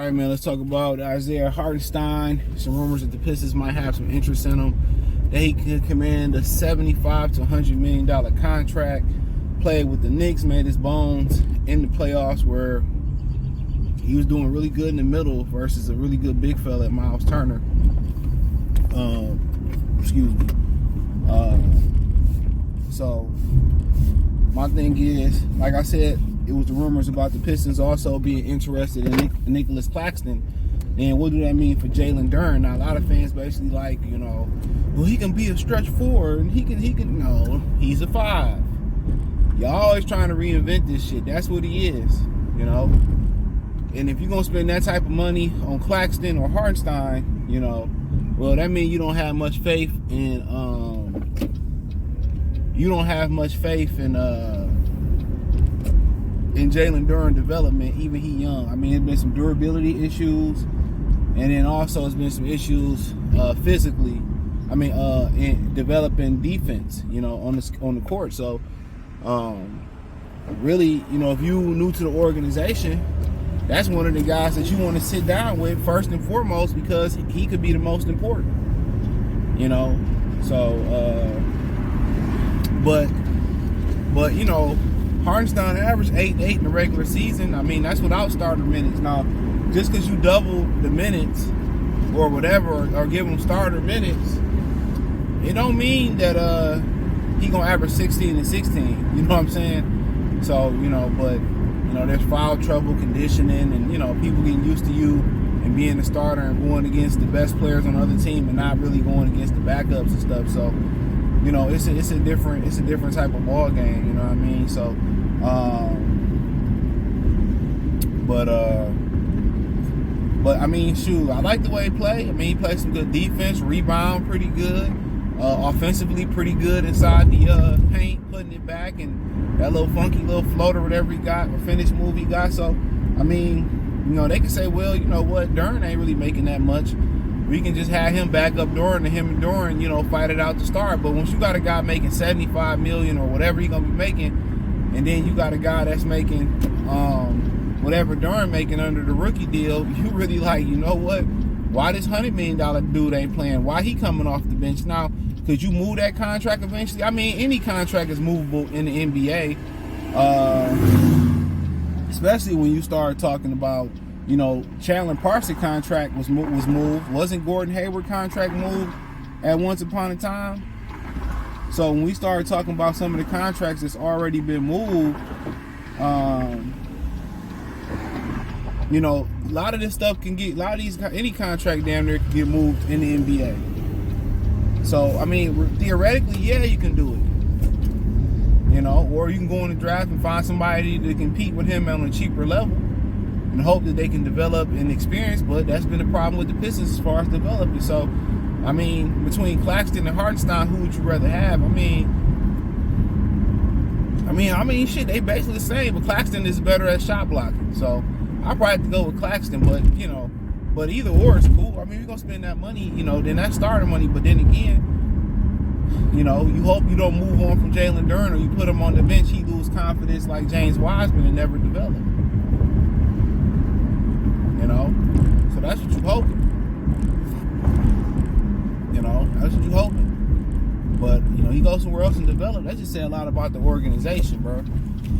right, man, let's talk about Isaiah Hartenstein. Some rumors that the Pistons might have some interest in him. That he could command a $75 to $100 million contract. Played with the Knicks, made his bones in the playoffs where he was doing really good in the middle versus a really good big fella at Miles Turner. Excuse me. So my thing is, like I said, it was the rumors about the Pistons also being interested in Nicholas Claxton. And what do that mean for Jalen Duren? Now, a lot of fans basically like, well, he can be a stretch forward, and he can. No, he's a 5. Y'all always trying to reinvent this shit. That's what he is, And if you're gonna spend that type of money on Claxton or Hartenstein, well, that means you don't have much faith in in Jalen Duren development, even he young. I mean, there's been some durability issues, and then also there's been some issues physically. I mean, in developing defense, on the court. So, really, if you new to the organization, that's one of the guys that you want to sit down with first and foremost because he could be the most important. So, but Hartenstein averaged 8 in the regular season. I mean, that's without starter minutes. Now, just because you double the minutes or whatever, or give him starter minutes, it don't mean that he gonna average 16 and 16. You know what I'm saying? So, but there's foul trouble, conditioning, and people getting used to you and being the starter and going against the best players on the other team and not really going against the backups and stuff. So, it's a different type of ball game. You know what I mean? So, but I mean, shoot, I like the way he played. I mean, he played some good defense, rebound pretty good, offensively pretty good inside the paint, putting it back, and that little funky little floater, whatever he got, or finish move he got. So, I mean, they can say, well, you know what, Duren ain't really making that much. We can just have him back up Duren, and him and Duren, fight it out to start. But once you got a guy making $75 million or whatever he's gonna be making, and then you got a guy that's making whatever Duren making under the rookie deal, you really like, you know what? Why this $100 million dude ain't playing? Why he coming off the bench now? Could you move that contract eventually? I mean, any contract is movable in the NBA, especially when you start talking about, Chandler Parsons' contract was moved. Wasn't Gordon Hayward contract moved at once upon a time? So when we started talking about some of the contracts that's already been moved, a lot of this stuff any contract down there can get moved in the NBA. So, I mean, theoretically, yeah, you can do it. Or you can go in the draft and find somebody to compete with him on a cheaper level and hope that they can develop an experience, but that's been the problem with the Pistons as far as developing. So, I mean, between Claxton and Hartenstein, who would you rather have? I mean, shit, they basically the same, but Claxton is better at shot blocking. So, I'll probably have to go with Claxton, but either or is cool. I mean, we're gonna spend that money, then that's starter money, but then again, you hope you don't move on from Jalen Duren, or you put him on the bench, he lose confidence like James Wiseman and never develop. So that's what you hoping. That's what you hoping. But, he goes somewhere else and develop. That just say a lot about the organization, bro.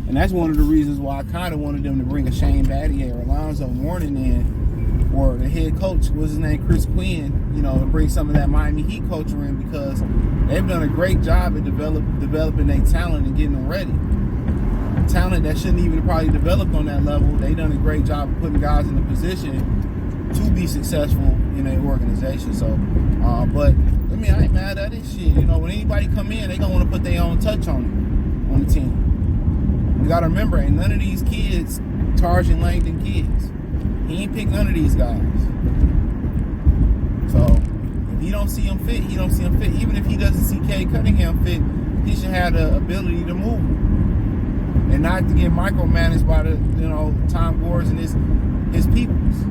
And that's one of the reasons why I kind of wanted them to bring a Shane Battier or Alonzo Mourning in, or the head coach, what's his name, Chris Quinn, and bring some of that Miami Heat culture in, because they've done a great job at developing their talent and getting them ready. Talent that shouldn't even probably developed on that level, they've done a great job of putting guys in a position to be successful in their organization. So, but I mean, I ain't mad at this shit. When anybody come in, they gonna want to put their own touch on the team. You gotta remember, ain't none of these kids Tarzan Langdon kids. He ain't picked none of these guys. So if he don't see him fit, he don't see him fit. Even if he doesn't see Cade Cunningham fit, he should have the ability to move and not to get micromanaged by the Tom Gores and his peoples.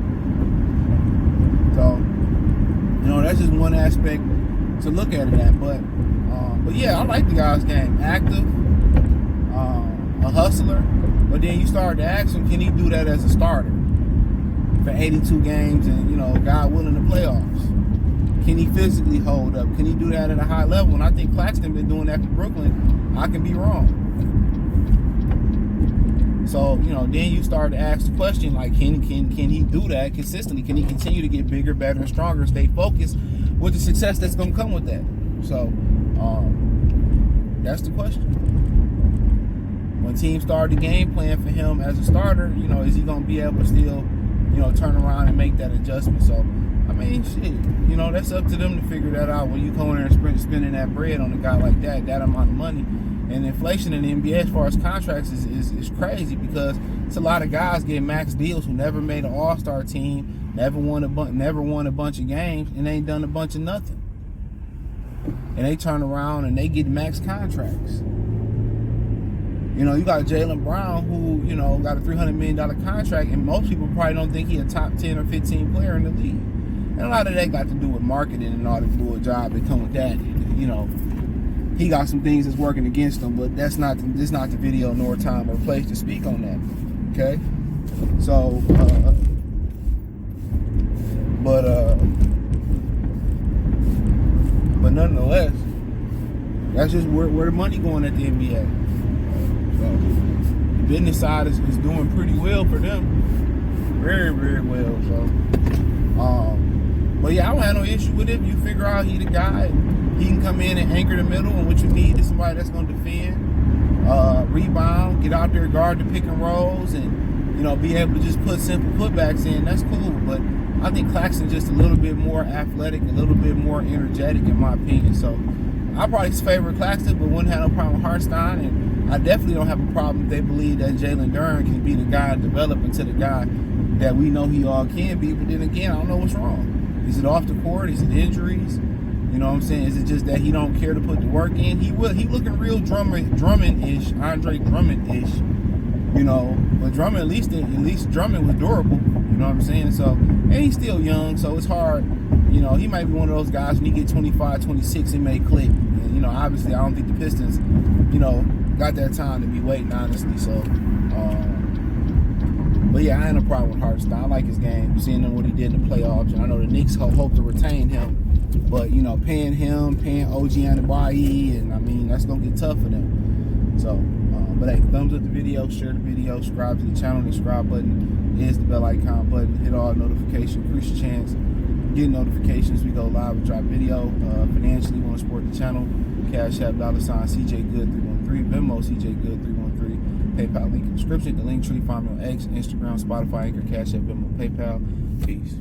So that's just one aspect to look at it at. But yeah, I like the guy's game. Active, a hustler. But then you start to ask him, can he do that as a starter? for 82 games and, you know, God willing, the playoffs? Can he physically hold up? Can he do that at a high level? And I think Claxton been doing that for Brooklyn. I can be wrong. So, you know, then you start to ask the question, like, can he do that consistently? Can he continue to get bigger, better, and stronger, stay focused with the success that's going to come with that? So, that's the question. When teams start the game plan for him as a starter, you know, is he going to be able to still, you know, turn around and make that adjustment? So, I mean, shit, you know, that's up to them to figure that out. When you go in there and spending that bread on a guy like that amount of money. And inflation in the NBA as far as contracts is crazy, because it's a lot of guys getting max deals who never made an all-star team, never won a bunch of games, and ain't done a bunch of nothing. And they turn around and they get max contracts. You know, you got Jaylen Brown, who, you know, got a $300 million contract, and most people probably don't think he's a top 10 or 15 player in the league. And a lot of that got to do with marketing and all the bull job that come with that. You know, he got some things that's working against him, but this not the video nor time or place to speak on that. Okay? So, but nonetheless, that's just where the money going at the NBA. So, the business side is doing pretty well for them. Very, very well. So, but yeah, I don't have no issue with it. You figure out he the guy. He can come in and anchor the middle, and what you need is somebody that's going to defend, rebound, get out there, guard the pick and rolls, and, you know, be able to just put simple putbacks in. That's cool. But I think Claxton's just a little bit more athletic, a little bit more energetic, in my opinion. So I probably favor Claxton, but wouldn't have no problem with Hartenstein. And I definitely don't have a problem if they believe that Jalen Duren can be the guy and develop into the guy that we know he all can be. But then again, I don't know what's wrong. Is it off the court? Is it injuries? You know what I'm saying? Is it just that he don't care to put the work in? He looking real Drummond-ish, Andre Drummond-ish. You know, but Drummond at least Drummond was durable. You know what I'm saying? So, and he's still young, so it's hard. You know, he might be one of those guys when he get 25, 26, it may click. And, you know, obviously I don't think the Pistons, you know, got that time to be waiting, honestly. So, but yeah, I ain't no problem with Hartenstein. I like his game, seeing him what he did in the playoffs. And I know the Knicks hope to retain him. But, you know, paying OG Anunoby, and I mean, that's going to get tough for them. So, but hey, thumbs up the video, share the video, subscribe to the channel. The subscribe button is the bell icon button. Hit all notifications, increase your chance get notifications. We go live, we drop video. Financially, want to support the channel. Cash App, $CJ Good313. Venmo, CJ Good313. PayPal link in the description. The link tree, find me on X, Instagram, Spotify, Anchor, Cash App, Venmo, PayPal. Peace.